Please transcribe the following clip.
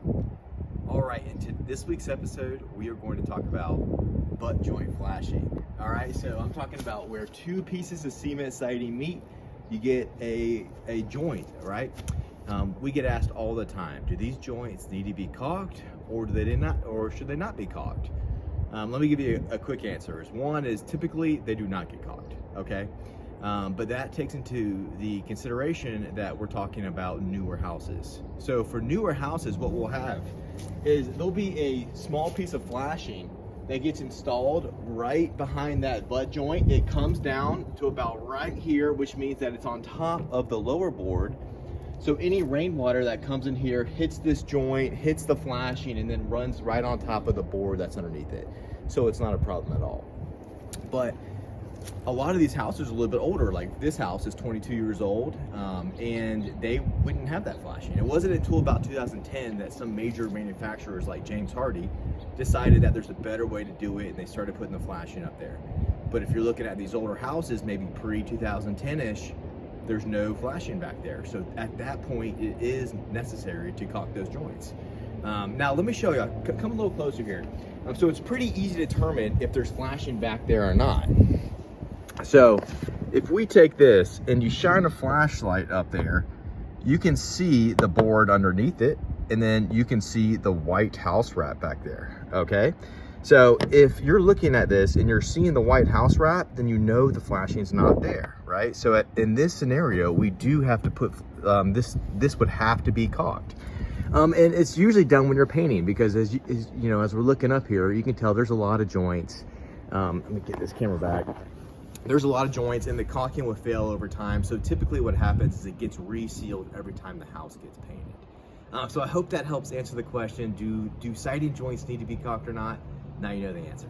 All right, into this week's episode, we are going to talk about butt joint flashing. All right, so I'm talking about where two pieces of cement siding meet, you get a joint, right? We get asked all the time, do these joints need to be caulked or should they not be caulked? Let me give you a quick answer. One is typically they do not get caulked, okay? But that takes into the consideration that we're talking about newer houses. So for newer houses, what we'll have is there'll be a small piece of flashing that gets installed right behind that butt joint. It comes down to about right here, which means that it's on top of the lower board. So any rainwater that comes in here hits this joint, hits the flashing, and then runs right on top of the board that's underneath it. So it's not a problem at all. But a lot of these houses are a little bit older. Like this house is 22 years old, and they wouldn't have that flashing. It wasn't until about 2010 that some major manufacturers like James Hardie decided that there's a better way to do it, and they started putting the flashing up there. But if you're looking at these older houses, maybe pre-2010-ish, there's no flashing back there. So at that point, it is necessary to caulk those joints. Now let me show you, come a little closer here. So it's pretty easy to determine if there's flashing back there or not. So if we take this and you shine a flashlight up there, you can see the board underneath it, and then you can see the white house wrap back there, okay? So if you're looking at this and you're seeing the white house wrap, then you know the flashing's not there, right? So in this scenario, we do have to put, this would have to be caulked. And it's usually done when you're painting, because as we're looking up here, you can tell there's a lot of joints. Let me get this camera back. There's a lot of joints, and the caulking will fail over time. So typically what happens is it gets resealed every time the house gets painted. So I hope that helps answer the question, do siding joints need to be caulked or not? Now you know the answer.